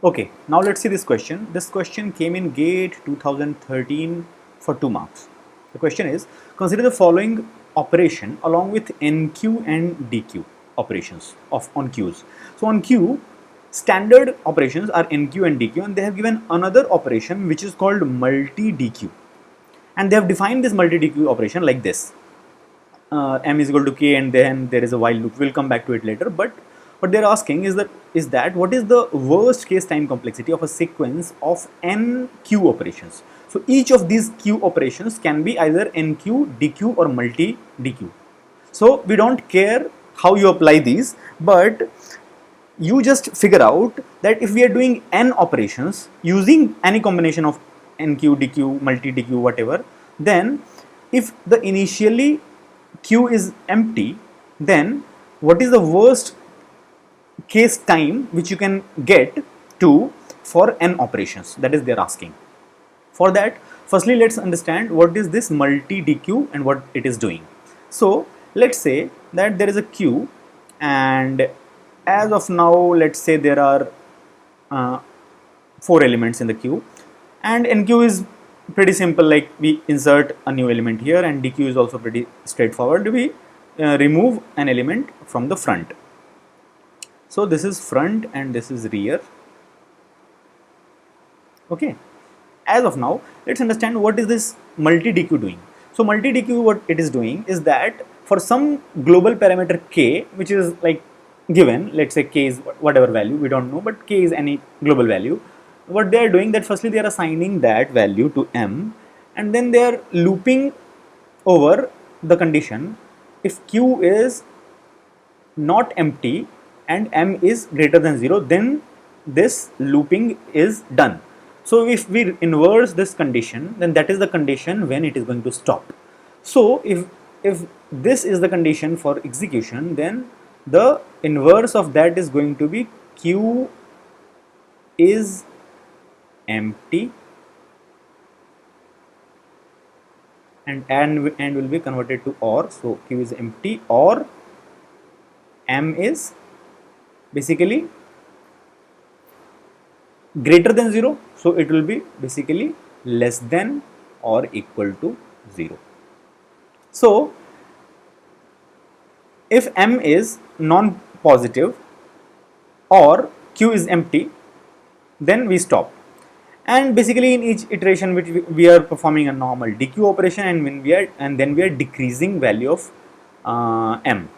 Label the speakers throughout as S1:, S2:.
S1: Okay, now let's see this question. This question came in GATE 2013 for 2 marks. The question is, consider the following operation along with NQ and DQ operations on Qs. So on Q, standard operations are NQ and DQ, and they have given another operation which is called multi-DQ. And they have defined this multi-DQ operation like this. M is equal to K, and then there is a while loop. We'll come back to it later, but what they're asking is that what is the worst case time complexity of a sequence of n q operations. So each of these q operations can be either nq, dq or multi dq. So we don't care how you apply these, but you just figure out that if we are doing n operations using any combination of nq, dq, multi dq, whatever, then if the initially q is empty, then what is the worst case time which you can get to for n operations? That is they're asking. For that, firstly let's understand what is this multi dq and what it is doing. So let's say that there is a queue, and as of now let's say there are 4 elements in the queue, and nq is pretty simple, like we insert a new element here, and dq is also pretty straightforward. We remove an element from the front. So this is front and this is rear. Okay, as of now let's understand what is this multi dq doing. So multi dq, what it is doing is that for some global parameter k, which is like given, let's say k is whatever value, we don't know, but k is any global value. What they are doing, that firstly they are assigning that value to m, and then they are looping over the condition if q is not empty and m is greater than 0, then this looping is done. So if we inverse this condition, then that is the condition when it is going to stop. So if this is the condition for execution, then the inverse of that is going to be q is empty, and and will be converted to or. So q is empty or m is basically greater than 0, so it will be basically less than or equal to 0. So if m is non-positive or q is empty, then we stop. And basically in each iteration which we are performing a normal dq operation, and then we are decreasing value of m.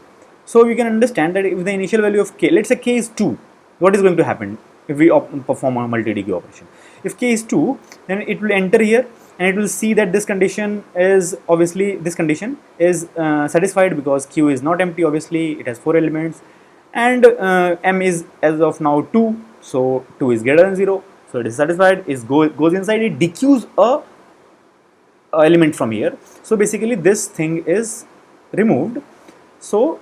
S1: So we can understand that if the initial value of k, let's say k is 2, what is going to happen if we perform a multi dq operation? If k is 2, then it will enter here and it will see that this condition is obviously satisfied because q is not empty, obviously it has 4 elements, and m is as of now 2, so 2 is greater than 0, so it is satisfied. It goes inside, it dequeues a element from here. So basically this thing is removed. So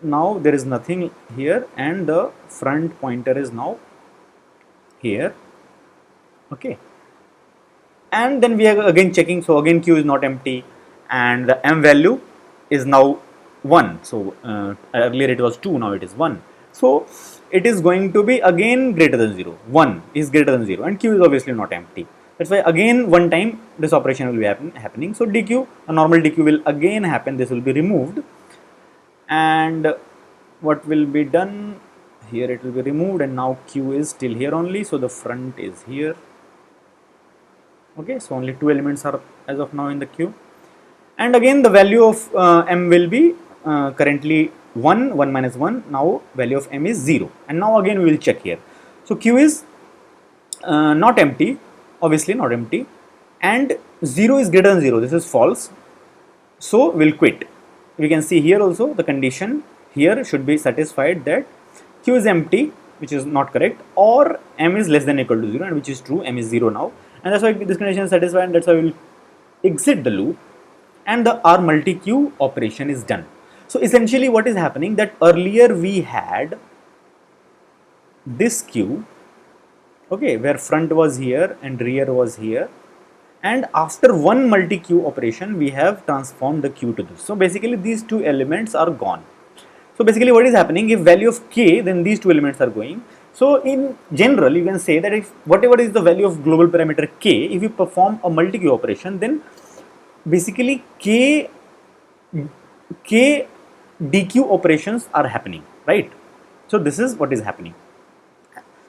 S1: now there is nothing here, and the front pointer is now here. Okay, and then we are again checking. So again q is not empty, and the m value is now 1. So earlier it was 2, now it is 1. So it is going to be again greater than 0. 1 is greater than 0, and q is obviously not empty. That's why again one time this operation will be happening. So dq, a normal dq will again happen. This will be removed, and what will be done here, it will be removed, and now q is still here only, so the front is here. Okay, so only 2 elements are as of now in the queue, and again the value of m will be currently 1 minus 1. Now value of m is 0, and now again we will check here. So q is not empty, obviously not empty, and 0 is greater than 0. This is false, so we'll quit. We can see here also the condition here should be satisfied, that q is empty, which is not correct, or m is less than or equal to 0, and which is true. M is 0 now, and that's why this condition is satisfied, and that's why we will exit the loop, and the our multi q operation is done. So essentially what is happening, that earlier we had this queue, okay, where front was here and rear was here, and after one multi queue operation we have transformed the queue to this. So basically these two elements are gone. So basically what is happening, if value of k, then these two elements are going. So in general, you can say that if whatever is the value of global parameter k, if you perform a multi-queue operation, then basically k dq operations are happening, right? So this is what is happening.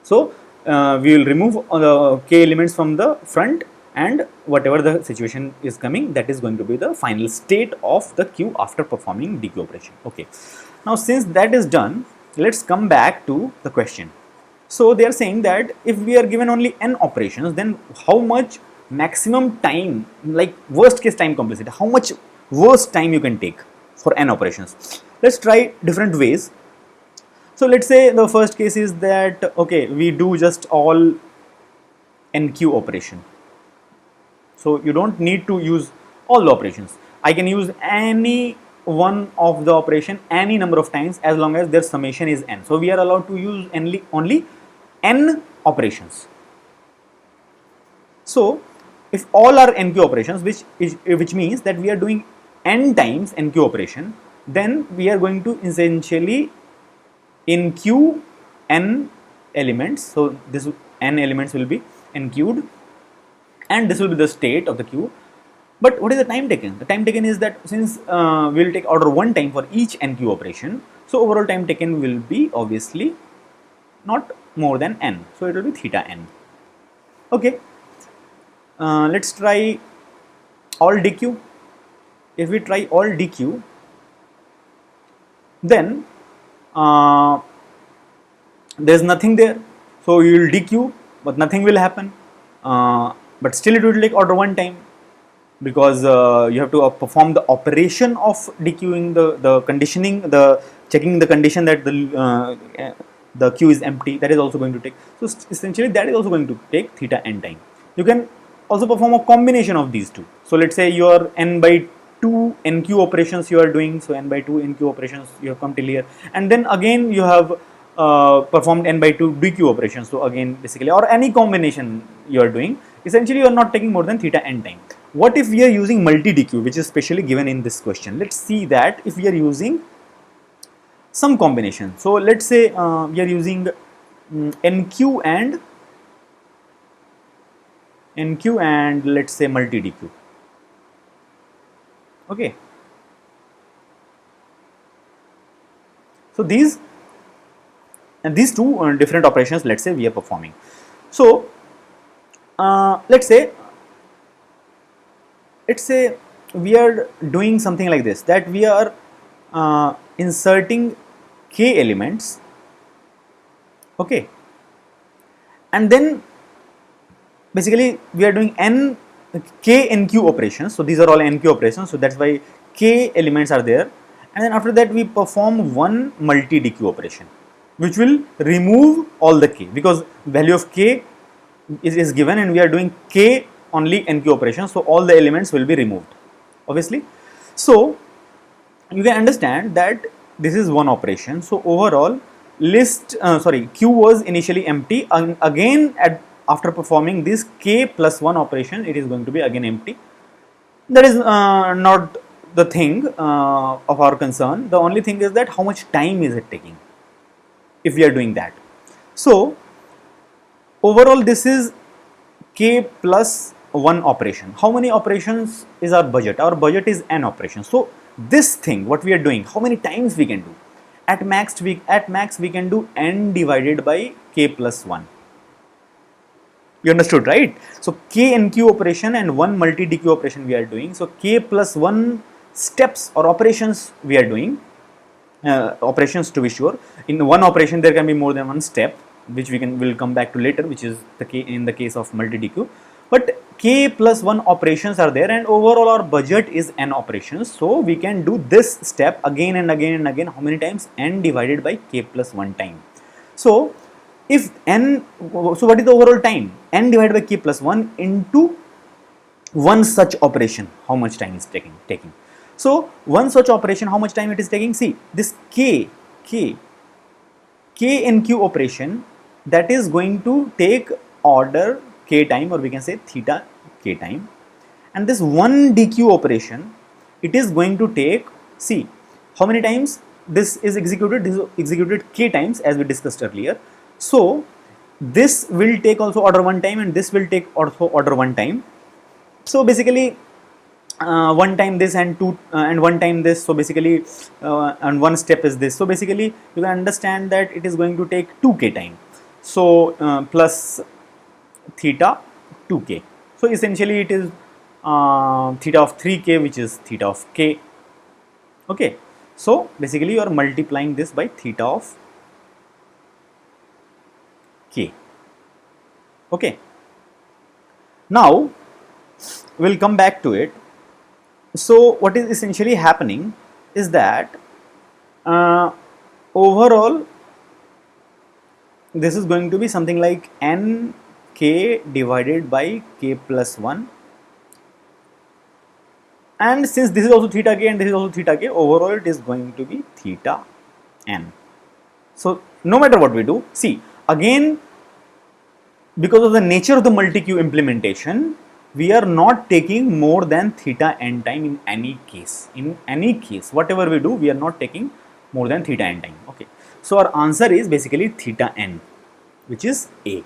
S1: So we will remove the k elements from the front, and whatever the situation is coming, that is going to be the final state of the queue after performing dq operation. Okay. Now since that is done, let's come back to the question. So they are saying that if we are given only n operations, then how much maximum time, like worst case time complexity, how much worst time you can take for n operations. Let's try different ways. So let's say the first case is that, okay, we do just all NQ operation. So you don't need to use all the operations. I can use any one of the operation any number of times as long as their summation is n. So we are allowed to use only n operations. So if all are NQ operations, which means that we are doing n times NQ operation, then we are going to essentially NQ n elements. So this n elements will be NQ'd, and this will be the state of the queue. But what is the time taken? The time taken is that since we will take order 1 time for each NQ operation, so overall time taken will be obviously not more than n. So it will be theta n. Okay. Let's try all dq. If we try all dq, then there's nothing there. So you will dq, but nothing will happen. But still it will take order 1 time, because you have to perform the operation of dequeuing, the conditioning, the checking the condition that the queue is empty. That is also going to take. So essentially that is also going to take theta n time. You can also perform a combination of these two. So let's say your n by 2 NQ operations you are doing. So n by 2 NQ operations you have come till here, and then again you have performed n by 2 DQ operations. So again basically, or any combination you are doing, essentially you are not taking more than theta n time. What if we are using multi DQ, which is specially given in this question? Let's see that if we are using some combination. So let's say we are using NQ and let's say multi DQ. Okay. So these two different operations, let's say we are performing. So let's say we are doing something like this, that we are inserting k elements, okay, and then basically we are doing k NQ operations. So these are all NQ operations, so that's why k elements are there, and then after that we perform one multi DQ operation, which will remove all the k, because value of k is given and we are doing k only NQ operations, so all the elements will be removed, obviously. So you can understand that this is one operation. So overall queue was initially empty, and again after performing this k plus 1 operation, it is going to be again empty. That is not the thing of our concern. The only thing is that how much time is it taking if we are doing that. So overall this is k plus 1 operation. How many operations is our budget? Our budget is n operations. So this thing, what we are doing, how many times we can do? At max we can do n divided by k plus 1. You understood, right? So k NQ operation and one multi DQ operation we are doing. So k plus 1 steps or operations we are doing, operations to be sure. In one operation there can be more than one step, which will come back to later, which is in the case of multi DQ. But k plus 1 operations are there, and overall our budget is n operations. So we can do this step again and again and again. How many times? N divided by k plus 1 time. So if n, so what is the overall time? N divided by k plus 1 into one such operation, how much time is taking. So one such operation, how much time it is taking? See, this k NQ operation, that is going to take order k time, or we can say theta k time, and this one DQ operation, it is going to take, see how many times this is executed. This is executed k times, as we discussed earlier. So this will take also order 1 time and this will take also order 1 time. So basically 1 time this and 2 and 1 time this, so basically and one step is this, so basically you can understand that it is going to take 2k time. So plus theta 2k, so essentially it is theta of 3k, which is theta of k. Okay, so basically you are multiplying this by theta of k. Okay, now we'll come back to it. So what is essentially happening is that overall this is going to be something like n k divided by k plus 1, and since this is also theta k and this is also theta k, overall it is going to be theta n. So no matter what we do, see again, because of the nature of the multi-q implementation, we are not taking more than theta n time in any case. In any case, whatever we do, we are not taking more than theta n time. Okay, so our answer is basically theta n, which is A.